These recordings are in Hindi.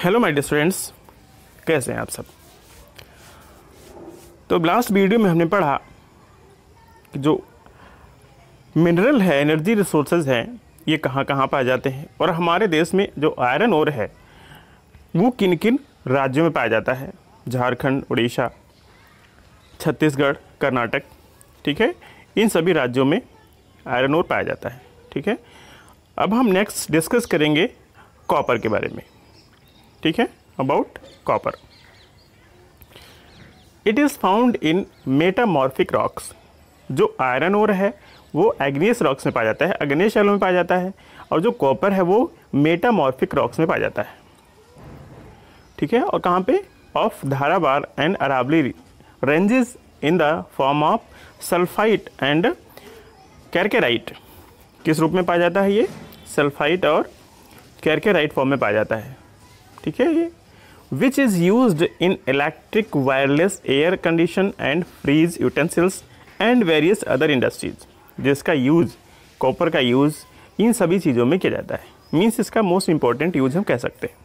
हेलो माय डियर स्टूडेंट्स, कैसे हैं आप सब। तो लास्ट वीडियो में हमने पढ़ा कि जो मिनरल है, एनर्जी रिसोर्सेज हैं, ये कहाँ कहाँ पाए जाते हैं और हमारे देश में जो आयरन ओर है वो किन किन राज्यों में पाया जाता है। झारखंड, उड़ीसा, छत्तीसगढ़, कर्नाटक, ठीक है, इन सभी राज्यों में आयरन ओर पाया जाता है। ठीक है, अब हम नेक्स्ट डिस्कस करेंगे कॉपर के बारे में। ठीक है, about copper. It is found in metamorphic rocks. जो आयरन ओर है वो एग्नियस रॉक्स में पाया जाता है, अग्नेय शैलों में पाया जाता है, और जो कॉपर है वो मेटामॉर्फिक रॉक्स में पाया जाता है। ठीक है, और कहाँ पे? Of Dharwar and Aravalli ranges in the form of sulphite and कैरकेराइट। किस रूप में पाया जाता है ये? सल्फाइट और कैरकेराइट फॉर्म में पाया जाता है। ठीक है, ये which is used in electric wireless air condition and fridge utensils and various other industries. जिसका यूज़, कॉपर का यूज़ इन सभी चीज़ों में किया जाता है। मीन्स इसका मोस्ट इंपॉर्टेंट यूज हम कह सकते हैं।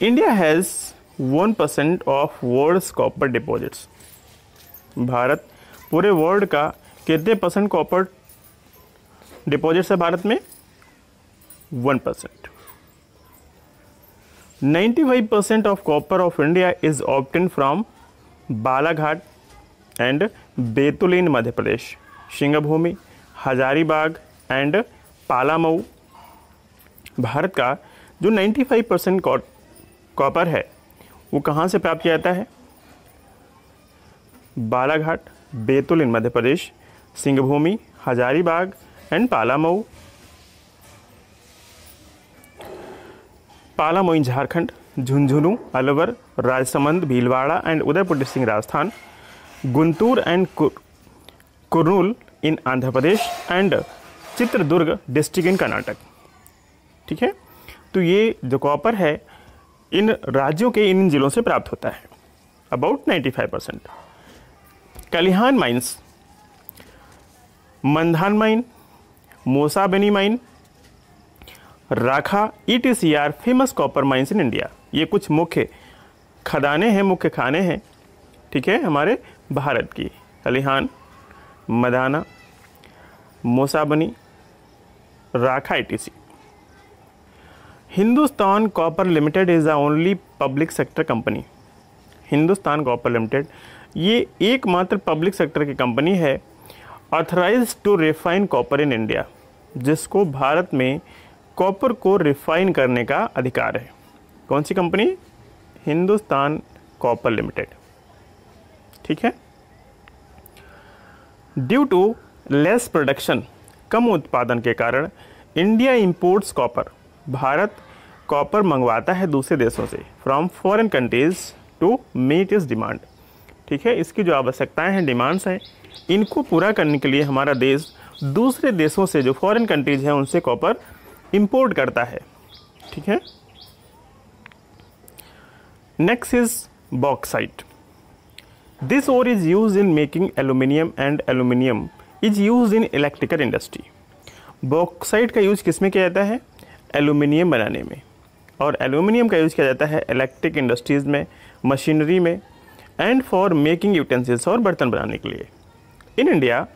India has 1% of world's copper deposits. भारत पूरे वर्ल्ड का कितने परसेंट कॉपर डिपॉजिट्स है भारत में? 1%। 95% of copper of India is obtained from Balaghat and Betul in Madhya Pradesh, Singhbhum, Hazaribagh and Palamu. Bharat का जो 95% कॉपर है वो कहाँ से प्राप्त किया जाता है? Balaghat, Betul in Madhya Pradesh, Singhbhum, Hazaribagh and Palamu. Palamu in Jharkhand, Jhunjhunu, Alwar, Rajsamand, Bhilwara and Udaipur district Rajasthan, Guntur and Kurnool in Andhra Pradesh and Chitradurga district in Karnataka. ठीक है, तो ये जो कॉपर है इन राज्यों के इन जिलों से प्राप्त होता है, about 95%। Kolihan mines, Mandhan mine, Mosabani mine, Rakha, ETCR famous copper mines in India. ये कुछ मुख्य खदानें हैं, मुख्य खाने हैं, ठीक है, हमारे भारत की। कलिहान, मदाना, Mosabani, Rakha, ETC। Hindustan copper Limited is the only public sector company. Hindustan copper Limited ये एकमात्र पब्लिक सेक्टर की कंपनी है authorised to refine copper in India, जिसको भारत में कॉपर को रिफाइन करने का अधिकार है। कौन सी कंपनी? Hindustan copper limited. ठीक है, ड्यू टू लेस प्रोडक्शन, कम उत्पादन के कारण India imports copper. Bharat copper मंगवाता है दूसरे देशों से, from foreign countries to meet इस डिमांड। ठीक है, इसकी जो आवश्यकताएं हैं, डिमांड्स हैं, इनको पूरा करने के लिए हमारा देश दूसरे देशों से, जो फॉरेन कंट्रीज हैं, उनसे कॉपर इंपोर्ट करता है। ठीक है, next is bauxite. This ore is use in making aluminium and aluminium is use in electrical industry. Bauxite का यूज किस में किया जाता है? एल्यूमिनियम बनाने में, और एल्यूमिनियम का यूज किया जाता है इलेक्ट्रिक इंडस्ट्रीज में, मशीनरी में, एंड फॉर मेकिंग यूटेंसिल्स, और बर्तन बनाने के लिए। In India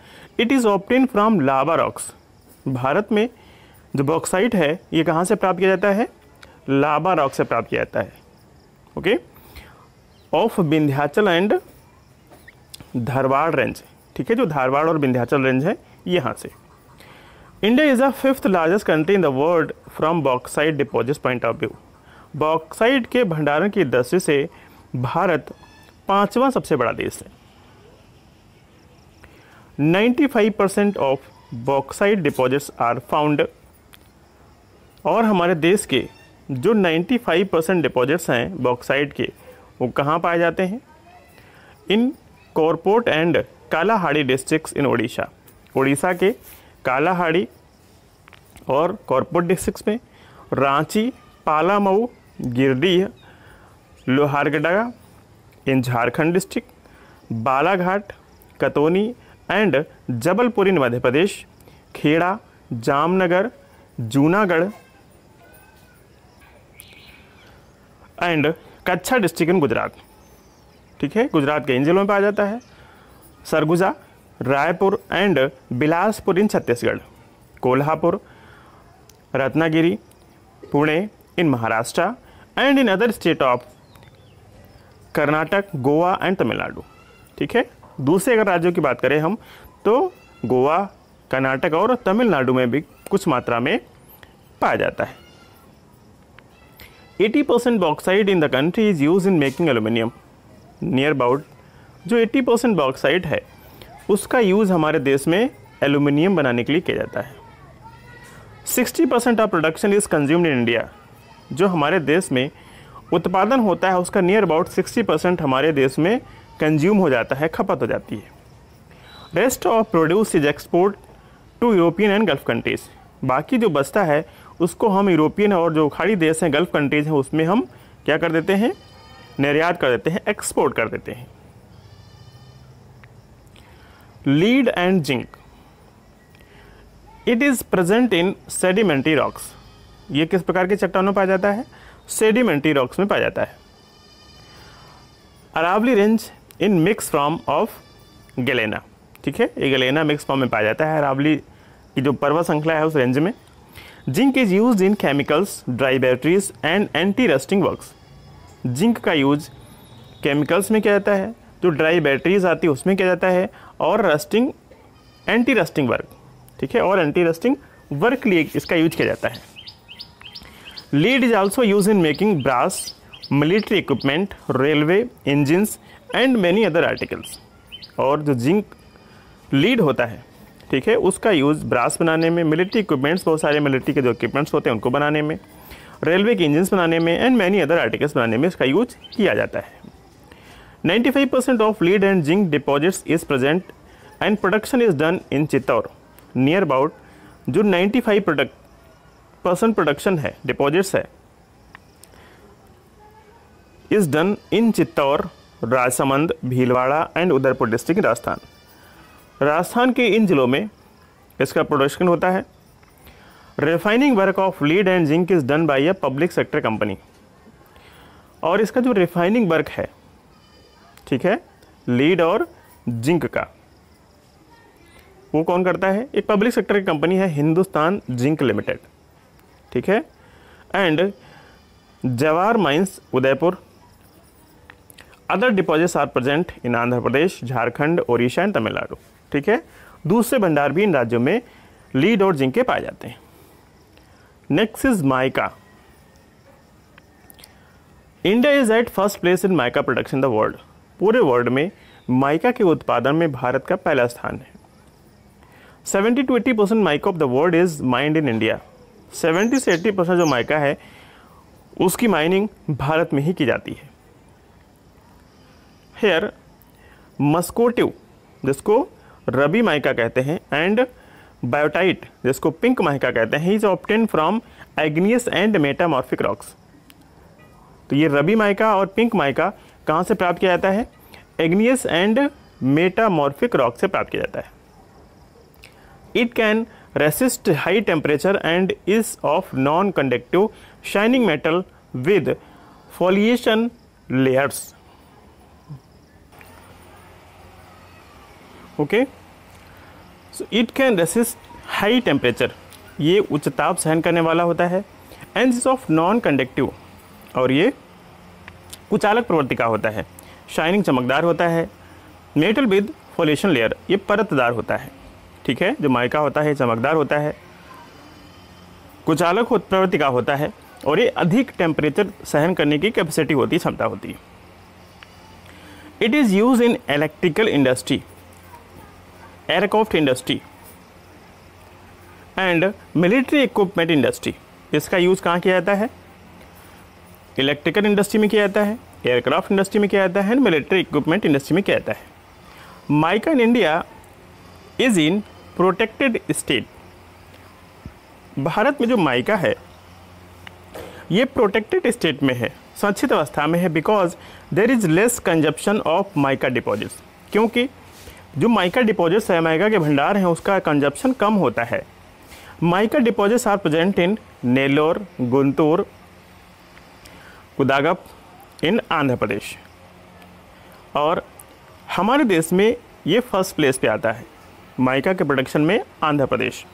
it is obtain from lava rocks. Bharat में जो बॉक्साइट है ये कहाँ से प्राप्त किया जाता है? लावा रॉक से प्राप्त किया जाता है। Okay, of Vindhyachal and Dharwad range. ठीक है, जो धारवाड़ और विंध्याचल रेंज है यहाँ से। India is the 5th largest country in the world from bauxite deposits point of view. Bauxite के भंडारण की दृष्टि से भारत 5वां सबसे बड़ा देश है। 95% of bauxite deposits are found. और हमारे देश के जो 95% डिपॉजिट्स हैं बॉक्साइट के, वो कहाँ पाए जाते हैं? In Koraput and Kalahandi districts in Odisha. Orissa के कालाहाड़ी और कोरपोट डिस्ट्रिक्ट्स में, रांची, पालामऊ, गिरडीह, लोहारगड़ा in Jharkhand district, Balaghat, Katni and Jabalpur in Madhya Pradesh, Kheda, Jamnagar, Junagadh and Kutch district in Gujarat, ठीक है, गुजरात के इन जिलों में पाया जाता है। Surguja, Raipur and Bilaspur in Chhattisgarh, Kolhapur, Ratnagiri, Pune in Maharashtra and in other state of Karnataka, Goa and Tamil Nadu, ठीक है। दूसरे अगर राज्यों की बात करें हम तो गोवा, कर्नाटक और तमिलनाडु में भी कुछ मात्रा में पाया जाता है। 80% bauxite in the country is use in making aluminium. Near about जो 80% बॉक्साइट है उसका यूज़ हमारे देश में एल्यूमिनियम बनाने के लिए किया जाता है। 60% of production is consumed in India. जो हमारे देश में उत्पादन होता है उसका नियर अबाउट 60% हमारे देश में कंज्यूम हो जाता है, खपत हो जाती है। Rest of produce is export to European and Gulf countries. बाकी जो बचता है उसको हम यूरोपियन और जो खाड़ी देश हैं, गल्फ कंट्रीज हैं, उसमें हम क्या कर देते हैं, निर्यात कर देते हैं, एक्सपोर्ट कर देते हैं। Lead and zinc, it is present in sedimentary rocks. ये किस प्रकार के चट्टानों में पाया जाता है, सेडिमेंट्री रॉक्स में पाया जाता है। Aravalli range in mix form of galena, ठीक है, ये गैलेना मिक्स फॉर्म में पाया जाता है, अरावली की जो पर्वत श्रृंखला है उस रेंज में। Zinc is use in chemicals, dry batteries and anti rusting works. Zinc का यूज केमिकल्स में किया जाता है, जो ड्राई बैटरीज आती है उसमें किया जाता है, और रस्टिंग, एंटी रस्टिंग वर्क, ठीक है, और एंटी रस्टिंग वर्क के लिए इसका यूज किया जाता है। Lead is also use in making brass, military equipment, railway engines and many other articles. और जो जिंक लीड होता है, ठीक है, उसका यूज़ ब्रास बनाने में, मिलिट्री इक्विपमेंट्स, बहुत सारे मिलिट्री के जो इक्विपमेंट्स होते हैं उनको बनाने में, रेलवे के इंजन्स बनाने में एंड मैनी अदर आर्टिकल्स बनाने में इसका यूज किया जाता है। 95% of lead and zinc deposits is present and production is done in Chittor. Near about जो 95% प्रोडक्शन है, डिपॉजिट्स है, is done in Chittor, Rajsamand, Bhilwara and Udaipur district Rajasthan. Rajasthan के इन जिलों में इसका प्रोडक्शन होता है। Refining work of lead and zinc is done by a public sector company. और इसका जो रिफाइनिंग वर्क है, ठीक है, लीड और जिंक का, वो कौन करता है, एक पब्लिक सेक्टर की कंपनी है, हिंदुस्तान जिंक लिमिटेड, ठीक है। And Jawahar mines, Udaipur. Other deposits are present in Andhra Pradesh, Jharkhand, Odisha and Tamil Nadu, ठीक है। दूसरे भंडार भी इन राज्यों में लीड और जिंक के पाए जाते हैं। Next is mica. India is at first place in mica production in the world. पूरे वर्ल्ड में माइका के उत्पादन में भारत का पहला स्थान है। 70 to 80% mica of the world is mind in India. 70 से 80% जो माइका है उसकी माइनिंग भारत में ही की जाती है। हेयर मस्कोटिव, जिसको रबी माइका कहते हैं, एंड बायोटाइट, जिसको पिंक माइका कहते हैं, is obtain from igneous and metamorphic rocks. तो ये रबी माइका और पिंक माइका कहाँ से प्राप्त किया जाता है, एग्नियस एंड मेटामॉर्फिक रॉक से प्राप्त किया जाता है। It can resist high temperature and is of non conductive shining metal with foliation layers. Okay, so it can resist high temperature, ये उच्च ताप सहन करने वाला होता है, and is of non conductive, और ये कुचालक प्रवृत्ति का होता है, शाइनिंग चमकदार होता है, मेटल विद फॉलिएशन लेयर, ये परतदार होता है, ठीक है। जो माइका होता है चमकदार होता है, कुचालक प्रवृत्ति का होता है, और ये अधिक टेम्परेचर सहन करने की कैपेसिटी होती है, क्षमता होती है। It is use in electrical industry, aircraft industry and military equipment industry. इसका यूज़ कहाँ किया जाता है, इलेक्ट्रिकल इंडस्ट्री में किया जाता है, एयरक्राफ्ट इंडस्ट्री में किया जाता है, एंड मिलिट्री इक्विपमेंट इंडस्ट्री में किया जाता है। Mica in India is in protected state. Bharat में जो माइका है ये प्रोटेक्टेड स्टेट में है, संरक्षित अवस्था में है, because there is less consumption of mica deposits. क्योंकि जो माइका डिपॉजिट्स है, माइका के भंडार हैं, उसका कंजप्शन कम होता है। Mica deposits are present in Nellore, Guntur, Cuddapah in Andhra Pradesh. और हमारे देश में ये फर्स्ट प्लेस पे आता है माइका के प्रोडक्शन में, आंध्र प्रदेश।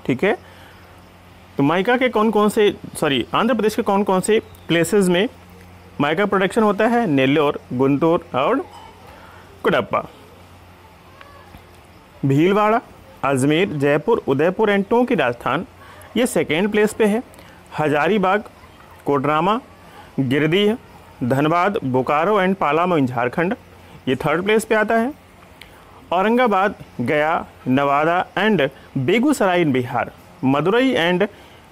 ठीक है, तो माइका के आंध्र प्रदेश के कौन कौन से प्लेसेस में माइका प्रोडक्शन होता है? नेल्लोर, गुंटूर और कुडप्पा। भीलवाड़ा, अजमेर, जयपुर, उदयपुर एंड टोंक की राजस्थान, ये सेकेंड प्लेस पे है। हजारीबाग, कोडरमा, गिरिडीह, धनबाद, बोकारो एंड पालामू इन झारखंड, ये थर्ड प्लेस पे आता है। Aurangabad, Gaya, Nawada and Begusarai in Bihar, Madurai and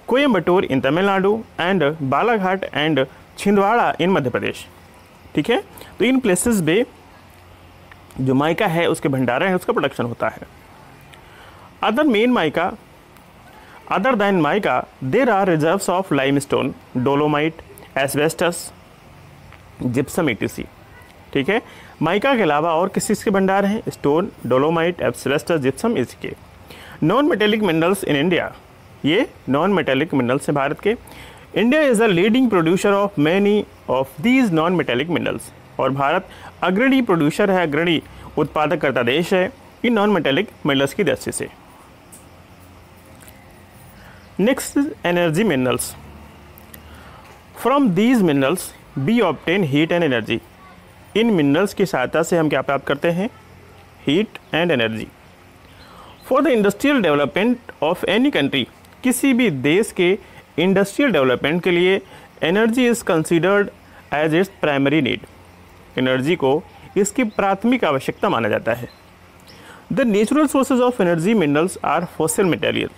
Coimbatore in Tamil Nadu and Balaghat and Chhindwara in Madhya Pradesh. ठीक है, तो इन प्लेसेस पे जो माइका है उसके भंडारण है, उसका प्रोडक्शन होता है। Other main mica, other than mica there are reserves of limestone, dolomite, asbestos, gypsum etc। ठीक है, माइका के अलावा और किस चीज़ के भंडार हैं? स्टोन, डोलोमाइट, एस्बेस्टस, जिप्सम इसके। Non metallic minerals in India, ये नॉन मेटेलिक मिनरल्स हैं भारत के। India is the leading producer of many of these non metallic minerals, और भारत अग्रणी प्रोड्यूसर है, अग्रणी उत्पादक करता देश है इन नॉन मेटेलिक मिनरल्स की दृष्टि से। Next energy minerals. From these minerals we obtain heat and energy, इन मिनरल्स की सहायता से हम क्या प्राप्त करते हैं? Heat and energy. For the industrial development of any country, किसी भी देश के इंडस्ट्रियल डेवलपमेंट के लिए energy is considered as its primary need, energy को इसकी प्राथमिक आवश्यकता माना जाता है। The natural sources of energy minerals are fossil material,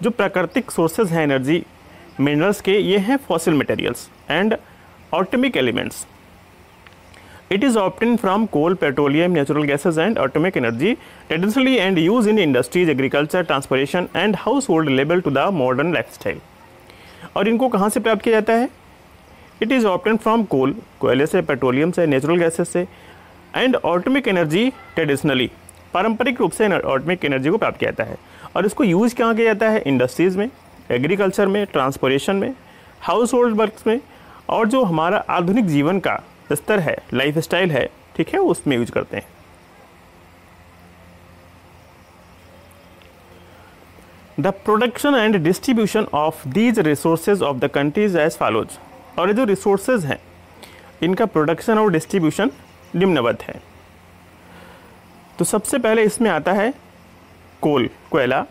जो प्राकृतिक सोर्सेज हैं एनर्जी मिनरल्स के, ये हैं fossil materials and atomic elements. It is obtain from coal, petroleum, natural gases and atomic energy traditionally and use in industries, agriculture, transportation and household level to the modern lifestyle. और इनको कहाँ से प्राप्त किया जाता है? It is obtain from coal, कोयले से, पेट्रोलियम से, नेचुरल गैसेज से, एंड ऑटोमिक एनर्जी ट्रेडिशनली, पारंपरिक रूप से ऑटोमिक एनर्जी को प्राप्त किया जाता है। और इसको यूज़ कहाँ किया जाता है? इंडस्ट्रीज़ में, एग्रीकल्चर में, ट्रांसपोर्टेशन में, हाउस होल्ड वर्क्स में, और जो हमारा आधुनिक जीवन का स्तर है, लाइफ स्टाइल है, ठीक है, उसमें यूज करते हैं। The production and distribution of these resources of the countries as follows, और ये जो रिसोर्सेज हैं इनका प्रोडक्शन और डिस्ट्रीब्यूशन निम्नवत है। तो सबसे पहले इसमें आता है कोल, कोयला।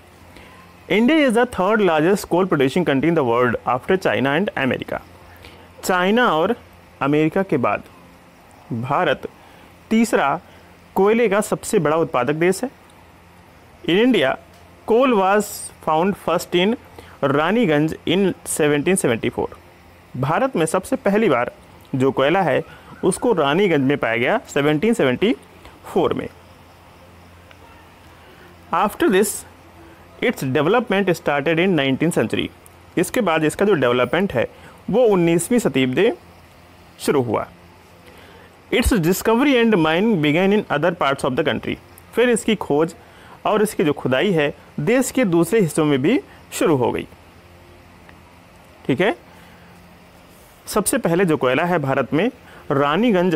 India is the third largest coal producing country in the world after China and America. China और अमेरिका के बाद भारत तीसरा कोयले का सबसे बड़ा उत्पादक देश है। In India coal was found first in Raniganj in 1774। Bharat में सबसे पहली बार जो कोयला है उसको रानीगंज में पाया गया 1774 में। After this its development started in 19th century. इसके बाद इसका जो डेवलपमेंट है वो 19वीं शताब्दी शुरू हुआ। Its discovery and mining began in other parts of the country. फिर इसकी खोज और इसकी जो खुदाई है देश के दूसरे हिस्सों में भी शुरू हो गई। ठीक है, सबसे पहले जो कोयला है भारत में रानीगंज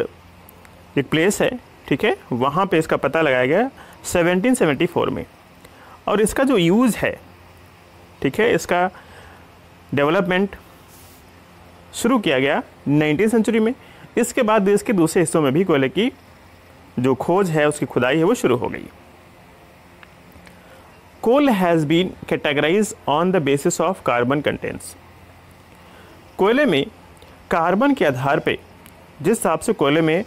एक प्लेस है, ठीक है, वहाँ पे इसका पता लगाया गया 1774 में। और इसका जो यूज़ है, ठीक है, इसका डेवलपमेंट शुरू किया गया 19th सेंचुरी में। इसके बाद देश के दूसरे हिस्सों में भी कोयले की जो खोज है, उसकी खुदाई है, वो शुरू हो गई। Coal has been categorise on the basis of carbon contents. कोयले में कार्बन के आधार पे, जिस हिसाब से कोयले में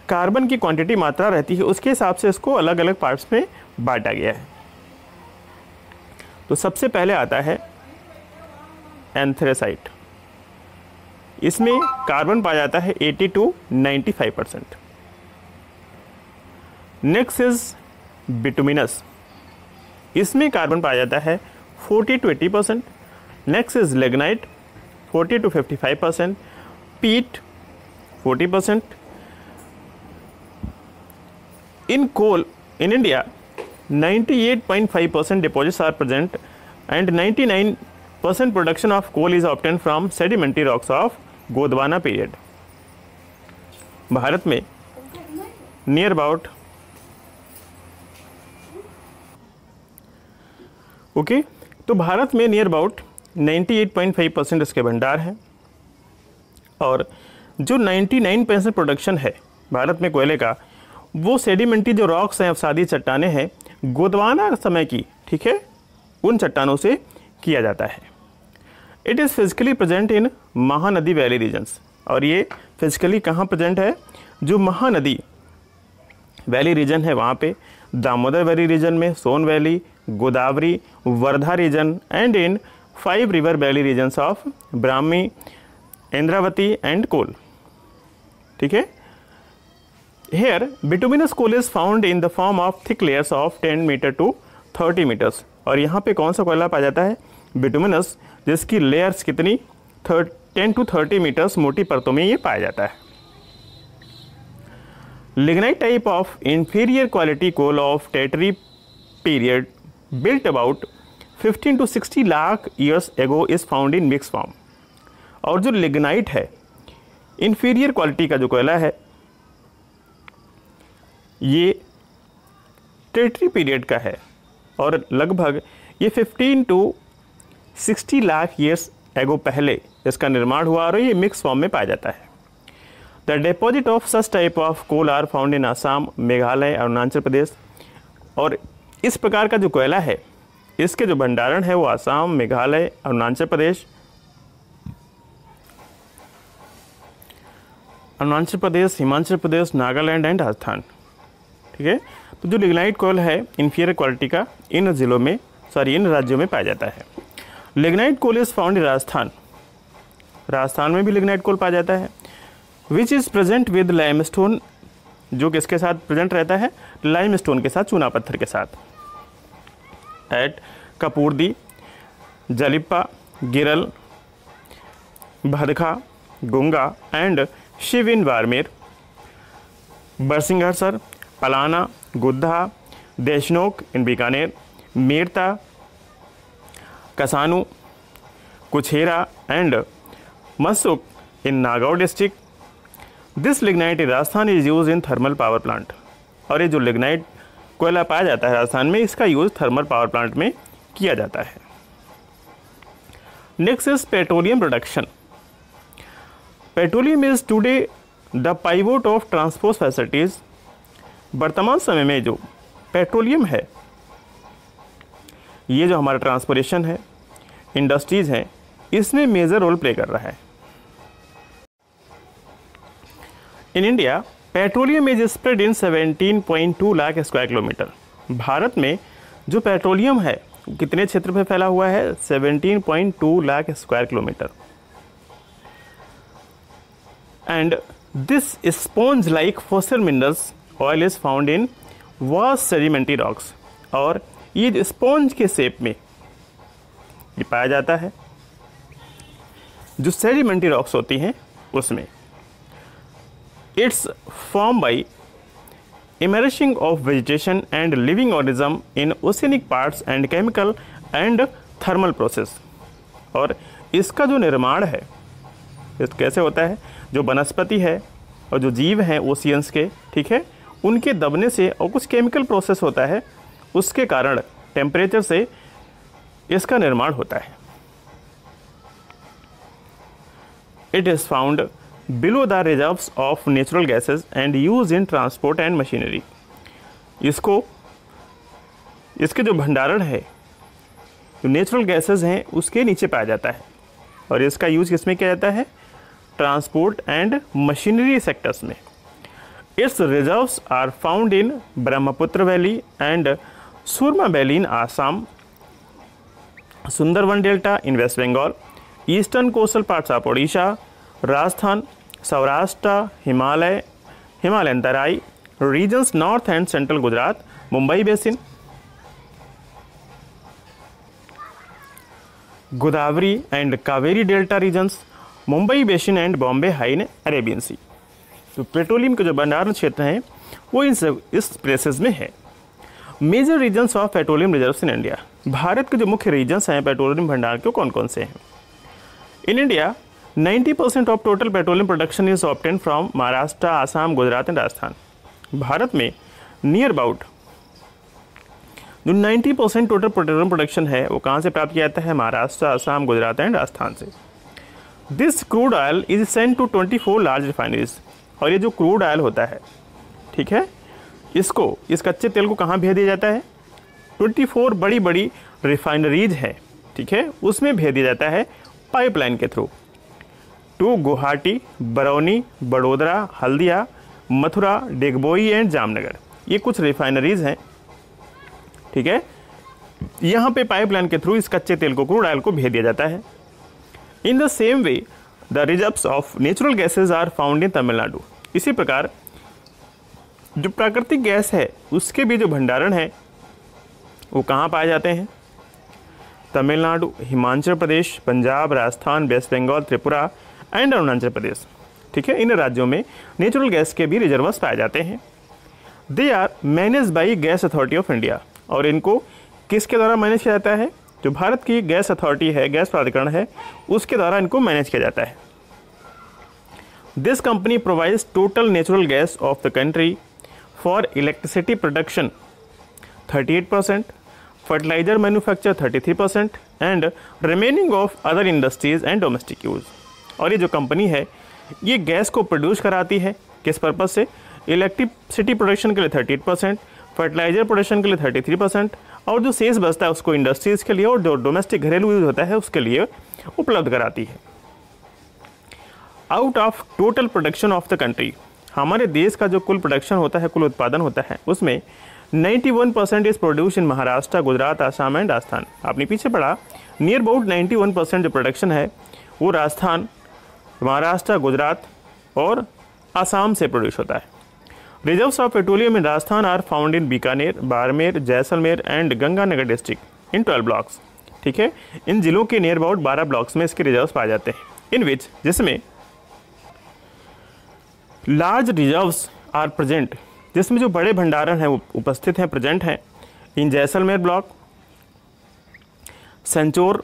कार्बन की क्वांटिटी मात्रा रहती है, उसके हिसाब से इसको अलग अलग पार्ट्स में बांटा गया है। तो सबसे पहले आता है एंथ्रेसाइट। इसमें कार्बन पाया जाता है 80 to 95%। Next is bituminous. इसमें कार्बन पाया जाता है 40 to 80%। Next is lignite 40 to 55%। पीट 40%। In coal in India 98.5% deposits are present and 99% production of coal is obtained from sedimentary rocks of Gondwana period. भारत में नियर अबाउट तो भारत में नियर अबाउट 98.5% इसके भंडार हैं और जो 99% प्रोडक्शन है भारत में कोयले का, वो सेडिमेंट्री जो रॉक्स हैं, अवसादी चट्टानें हैं, गोदवाना समय की, ठीक है, उन चट्टानों से किया जाता है। It is physically present in Mahanadi valley regions, और ये फिजिकली कहाँ प्रेजेंट है? जो महानदी वैली रीजन है वहाँ पे, दामोदर वैली रीजन में, Son valley, Godavari, Wardha region and in 5 river valley regions of Brahmani, Indravati and कोल। ठीक है। Here bituminous coal is found in the form of thick layers of 10 metre to 30 metres. और यहाँ पे कौन सा कोयला पाया जाता है? बिटुमिनस, जिसकी लेयर्स कितनी 10 to 30 मीटर्स मोटी परतों में ये पाया जाता है। Lignite type of inferior quality coal of Tertiary period built about 15 to 60 lakh years ago is found in mixed form। और जो लिग्नाइट है, inferior क्वालिटी का जो कोयला है, ये टेरिटरी पीरियड का है और लगभग ये 15 to 60 लाख ईयर्स एगो पहले इसका निर्माण हुआ और ये मिक्स फॉर्म में पाया जाता है। The deposit of such type of coal are found in Assam, Meghalaya, Arunachal Pradesh. और इस प्रकार का जो कोयला है, इसके जो भंडारण है वो आसाम, मेघालय, अरुणाचल प्रदेश, हिमाचल प्रदेश, नागालैंड एंड राजस्थान। ठीक है। तो जो लिग्नाइट कोयल है इंफीरियर क्वालिटी का, इन जिलों में इन राज्यों में पाया जाता है। Lignite coal is found in Rajasthan में भी लिग्नाइट कोल पाया जाता है। Which is present with limestone, जो किसके साथ प्रेजेंट रहता है? लाइमस्टोन के साथ, चूना पत्थर के साथ। Eight Kapurdi, Jalipa, Giral, Bhadkha, Gunga and Sheo in Barmer, Barsinghsar, Palana, Gudha, Deshnok in Bikaner, Merta, Kasnau, Kuchera and Masuk in Nagaur district. This lignite in Rajasthan is use in thermal power plant. और ये जो लिग्नाइट कोयला पाया जाता है राजस्थान में, इसका यूज थर्मल पावर प्लांट में किया जाता है। Next is petroleum production. Petroleum is today the pivot of transport facilities. वर्तमान समय में जो पेट्रोलियम है, ये जो हमारा ट्रांसपोर्टेशन है, इंडस्ट्रीज हैं, इसमें मेजर रोल प्ले कर रहा है। In India petroleum is spread in 17.2 lakh square kilometre. Bharat में जो पेट्रोलियम है कितने क्षेत्र पे फैला हुआ है? 17.2 lakh square kilometre. And this sponge like fossil minerals oil is found in vast sedimentary rocks. और ये स्पॉन्ज के शेप में ये पाया जाता है जो सेडिमेंट्री रॉक्स होती हैं उसमें। It's form by immersing of vegetation and living organism in oceanic parts and chemical and thermal process. और इसका जो निर्माण है कैसे होता है? जो वनस्पति है और जो जीव हैं ओशियंस के, ठीक है, उनके दबने से और कुछ केमिकल प्रोसेस होता है, उसके कारण टेम्परेचर से इसका निर्माण होता है। It is found below the reserves of natural gases and use in transport and machinery. इसके जो भंडारण है, जो नेचुरल गैसेज हैं, उसके नीचे पाया जाता है और इसका यूज किसमें किया जाता है? ट्रांसपोर्ट एंड मशीनरी सेक्टर्स में। Its reserves are found in Brahmaputra valley and Surma valley in Assam, Sundarban delta in west Bengal, eastern coastal parts of Odisha, Rajasthan, Saurashtra, Himalayan Terai regions, north and central Gujarat, Mumbai basin, Godavari and Kaveri delta regions, Mumbai basin and Bombay high near Arabian sea. तो पेट्रोलियम के जो भंडारण क्षेत्र हैं वो इस प्लेसेस में है। Major regions of petroleum reserves in India. Bharat के जो मुख्य रीजन्स हैं पेट्रोलियम भंडार के कौन कौन से हैं? In India 90% of total petroleum production is obtain from Maharashtra, Assam, Gujarat and Rajasthan. Bharat में नियर अबाउट जो 90% टोटल पेट्रोलियम प्रोडक्शन है वो कहाँ से प्राप्त किया जाता है? महाराष्ट्र, आसाम, गुजरात एंड राजस्थान से। This crude oil is sent to 24 large refineries. और ये जो क्रूड ऑयल होता है, ठीक है, इसको, इस कच्चे तेल को कहाँ भेज दिया जाता है? 24 बड़ी बड़ी रिफाइनरीज है, ठीक है, उसमें भेज दिया जाता है पाइपलाइन के through to Guwahati, Barauni, Vadodara, Haldia, Mathura, Digboi and Jamnagar. ये कुछ रिफाइनरीज हैं, ठीक है, यहाँ पे पाइपलाइन के थ्रू इस कच्चे तेल को, क्रूड ऑयल को भेज दिया जाता है। In the same way the reserves of natural gases are found in Tamil Nadu. इसी प्रकार जो प्राकृतिक गैस है उसके भी जो भंडारण है वो कहाँ पाए जाते हैं? तमिलनाडु, हिमाचल प्रदेश, पंजाब, राजस्थान, वेस्ट बंगाल, त्रिपुरा एंड अरुणाचल प्रदेश, ठीक है, इन राज्यों में नेचुरल गैस के भी रिजर्वर्स पाए जाते हैं। They are manage by gas authority of India. और इनको किसके द्वारा मैनेज किया जाता है? जो भारत की गैस अथॉरिटी है, गैस प्राधिकरण है, उसके द्वारा इनको मैनेज किया जाता है। This company provides total natural gas of the country for electricity production 38%, fertiliser manufacture 33% and remaining of other industries and domestic use. और ये जो कंपनी है ये गैस को प्रोड्यूस कराती है किस पर्पज से? इलेक्ट्रिसिटी प्रोडक्शन के लिए 38%, फर्टिलाइजर प्रोडक्शन के लिए 33% और जो शेष बचता है उसको इंडस्ट्रीज़ के लिए और जो डोमेस्टिक घरेलू यूज होता है उसके लिए उपलब्ध कराती है। Out of total production of the country, हमारे देश का जो कुल प्रोडक्शन होता है, कुल उत्पादन होता है, उसमें 91% is produce in Maharashtra, Gujarat, Assam and Rajasthan. आपने पीछे पढ़ा, नियर अबाउट 91% जो प्रोडक्शन है वो राजस्थान, महाराष्ट्र, गुजरात और आसाम से प्रोड्यूस होता है। Reserves of petroleum in Rajasthan are found in Bikaner, Barmer, Jaisalmer and Ganganagar district in 12 blocks, ठीक है, इन जिलों के नियर अबाउट 12 ब्लॉक्स में इसके रिजर्व्स पाए जाते हैं। इन विच, जिसमें लार्ज रिजर्व्स आर प्रेजेंट, जिसमें जो बड़े भंडारण हैं वो उपस्थित हैं, प्रेजेंट हैं। In Jaisalmer block, Sanchore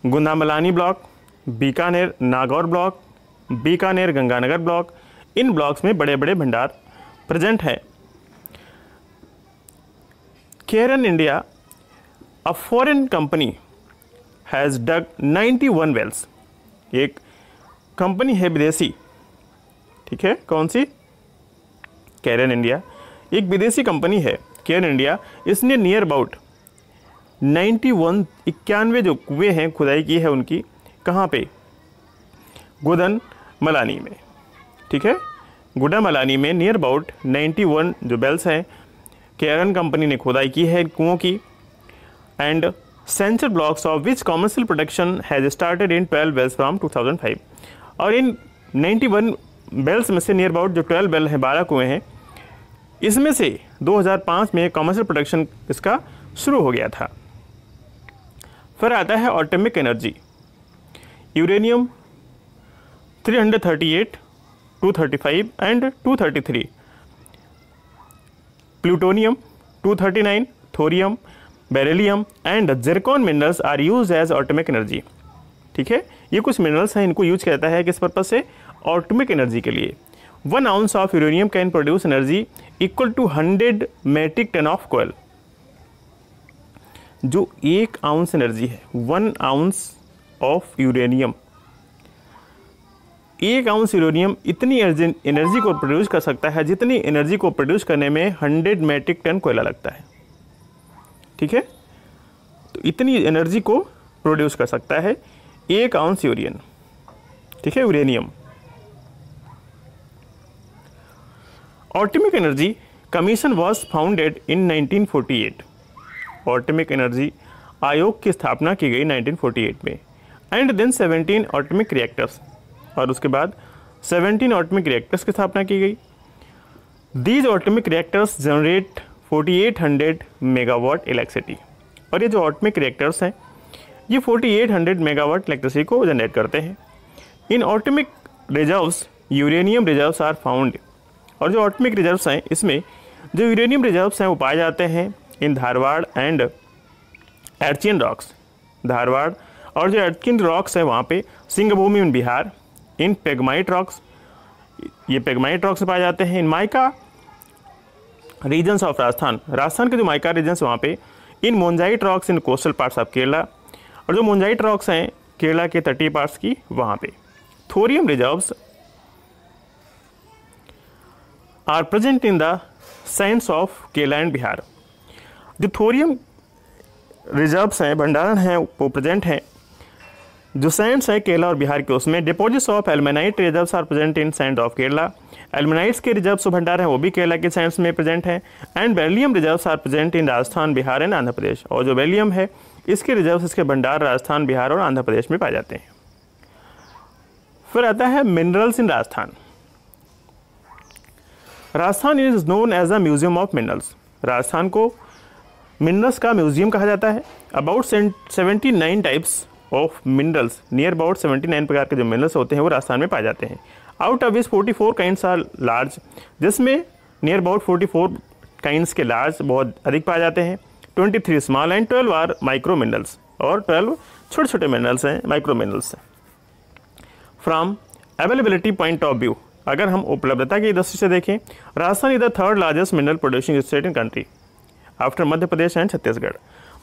Gudamalani block, Bikaner Nagaur block, Bikaner Ganganagar block, in blocks में बड़े बड़े भंडार प्रेजेंट है। Cairn India, a foreign company has dug 91 wells. एक कंपनी है विदेशी, ठीक है, कौन सी? केरन इंडिया, एक विदेशी कंपनी है केरन इंडिया। इसने नियर अबाउट 91 जो कुएं हैं खुदाई की है उनकी, कहाँ पे? गुदन मलानी में, ठीक है, गुडामलानी में नियर अबाउट 91 जो बेल्स हैं केरन कंपनी ने खुदाई की है कुओं की। And Sanchore blocks of which commercial production has started in 12 wells from 2005। और इन 91 बेल्स में से नियर अबाउट जो 12 बेल हैं, 12 कुएँ हैं, इसमें से 2005 में कॉमर्शियल प्रोडक्शन इसका शुरू हो गया था। फिर आता है atomic energy, uranium 338, 235 and 233, plutonium 239, thorium, beryllium and zircon minerals are use as atomic energy, ठीक है, ये कुछ मिनरल्स हैं, इनको यूज किया जाता है किस पर्पज से? एटॉमिक एनर्जी के लिए। 1 ounce of uranium can produce energy equal to 100 metric ton of coal. जो 1 ounce एनर्जी है, 1 ounce of uranium, 1 ounce uranium इतनी एनर्जी को प्रोड्यूस कर सकता है जितनी एनर्जी को प्रोड्यूस करने में 100 मेट्रिक टन कोयला लगता है, ठीक है, तो इतनी एनर्जी को प्रोड्यूस कर सकता है 1 ounce यूरेनियम, ठीक है, uranium. Atomic energy commission was founded in 1948। Atomic energy आयोग की स्थापना की गई 1948 में। एंड देन 17 एटॉमिक रिएक्टर्स, और उसके बाद 17 एटॉमिक रिएक्टर्स की स्थापना की गई। These atomic reactors generate 4800 megawatt electricity. और ये जो एटॉमिक रिएक्टर्स हैं ये 4800 मेगावाट इलेक्ट्रिसिटी को जनरेट करते हैं। In atomic reserves uranium reserves are found. और जो एटॉमिक रिजर्व्स हैं इसमें जो यूरेनियम रिजर्व्स हैं वो पाए जाते हैं in Dharwar and Archaean rocks, Dharwar, और जो एर्चियन रॉक्स है वहाँ पे Singhbhum in Bihar, in pegmatite rocks, ये पेगमाइट रॉक्स में पाए जाते हैं। In mica regions of Rajasthan, Rajasthan के जो माइका रीजन्स वहाँ पे। In monazite rocks in coastal parts of Kerala, और जो मोन्जाइट रॉक्स हैं केरला के तटीय पार्ट्स की वहाँ पे। Thorium reserves are present in the sands of Kerala and Bihar. जो थोरियम रिजर्व्स हैं, भंडारण हैं, वो प्रेजेंट हैं जो सैंड्स है केरला और बिहार के उसमें। Deposits of ilmenite reserves are present in sand of Kerala. Ilmenites के रिजर्व्स भंडार हैं वो भी केरला के सैंड्स में प्रेजेंट हैं। And beryllium reserves are present in Rajasthan, Bihar and Andhra Pradesh. और जो बेरिलियम है इसके रिजर्व्स, इसके भंडार राजस्थान, बिहार और आंध्र प्रदेश में पाए जाते हैं। फिर आता है minerals in Rajasthan. Rajasthan is known as a museum of minerals. Rajasthan को मिनरल्स का म्यूजियम कहा जाता है। About 79 types of minerals, near about 79 प्रकार के जो मिनरल्स होते हैं वो राजस्थान में पाए जाते हैं। Out of which 44 kinds are large, जिसमें नियर अबाउट 44 काइंड्स के लार्ज बहुत अधिक पाए जाते हैं। 23 small and 12 are micro minerals, और 12 छोटे छोटे मिनरल्स हैं, माइक्रो मिनरल्स हैं। From availability point of view, अगर हम उपलब्धता की दृष्टि से देखें, Rajasthan is the third largest mineral producing state in country after Madhya Pradesh and Chhattisgarh.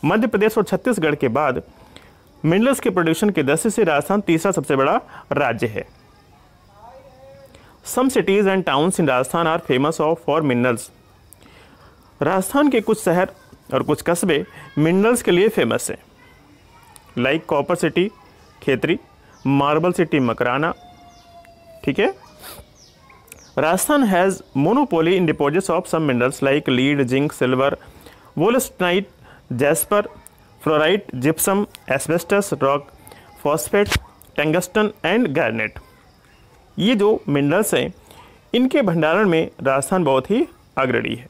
Madhya Pradesh और छत्तीसगढ़ के बाद मिनरल्स के प्रोडक्शन की दृष्टि से राजस्थान तीसरा सबसे बड़ा राज्य है। Some cities and towns in Rajasthan are famous for minerals. Rajasthan के कुछ शहर और कुछ कस्बे मिनरल्स के लिए फेमस हैं, like copper city Khetri, marble city Makrana. ठीक है। Rajasthan has monopoly in deposits of some minerals like lead, zinc, silver, wollastonite, jasper, fluorite, gypsum, asbestos, rock, phosphate, tungsten and garnet. ये जो मिनरल्स हैं इनके भंडारण में राजस्थान बहुत ही अग्रणी है।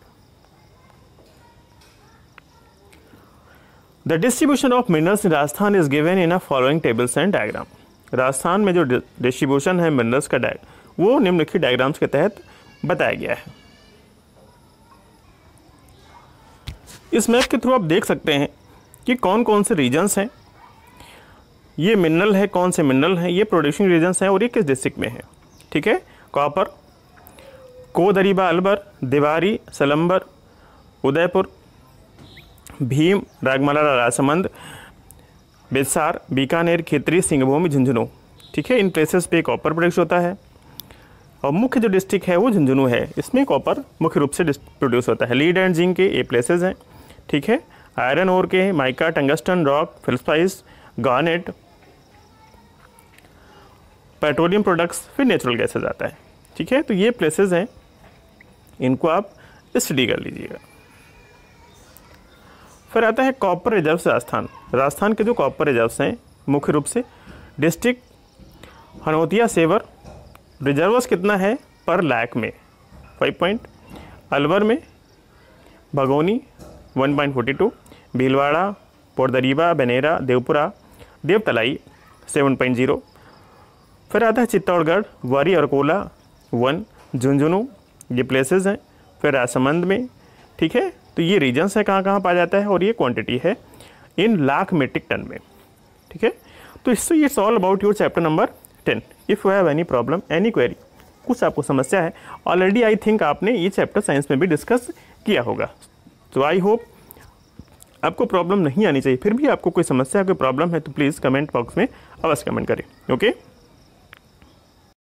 The distribution of minerals in Rajasthan is given in a following tables and diagram. Rajasthan में जो डिस्ट्रीब्यूशन है मिनरल्स का वो निम्नलिखित डायग्राम्स के तहत बताया गया है। इस मैप के थ्रू आप देख सकते हैं कि कौन कौन से रीजन्स हैं, ये मिनरल है, कौन से मिनरल हैं, ये प्रोड्यूसिंग रीजन्स हैं और ये किस डिस्ट्रिक्ट में है। ठीक है। कॉपर, कोदरीबा अलवर, देवारी, सलम्बर, उदयपुर, भीम, रागमाला, राजसमंद, बेसार, बीकानेर, खेतरी, सिंहभूम, झुंझुनू। ठीक है। इन प्लेसेस पे कॉपर प्रोड्यूस होता है और मुख्य जो डिस्ट्रिक्ट है वो झुंझुनू है, इसमें कॉपर मुख्य रूप से प्रोड्यूस होता है। लीड एंड जिंक के ये प्लेसेस हैं। ठीक है। आयरन ओर के mica, tungsten, rock, feldspar, garnet, petroleum products, फिर नेचुरल गैसेज आता है। ठीक है। तो ये प्लेसेस हैं, इनको आप स्टडी कर लीजिएगा। फिर आता है कॉपर रिजर्व्स राजस्थान। राजस्थान के जो कॉपर रिजर्व्स हैं मुख्य रूप से डिस्ट्रिक्ट हनोतिया, सेवर, रिजर्व्स कितना है पर लाख में 5 पॉइंट, अलवर में भगोनी 1.42, भीलवाड़ा, पोरदरीबा, बनेरा, देवपुरा, देवतलाई 7.0। फिर आता है चित्तौड़गढ़, वारी, अरकोला 1, झुंझुनू, ये प्लेसेस हैं। फिर राजसमंद में। ठीक है। तो ये रीजन्स है कहाँ कहाँ पाया जाता है और ये क्वांटिटी है इन लाख मीट्रिक टन में। ठीक है। तो इससे it's all about your chapter number 10। If you have any problem, any query, कुछ आपको समस्या है, ऑलरेडी आई थिंक आपने ये चैप्टर साइंस में भी डिस्कस किया होगा। तो आई होप आपको प्रॉब्लम नहीं आनी चाहिए। फिर भी आपको कोई समस्या, कोई प्रॉब्लम है तो प्लीज़ कमेंट बॉक्स में अवश्य कमेंट करें। ओके।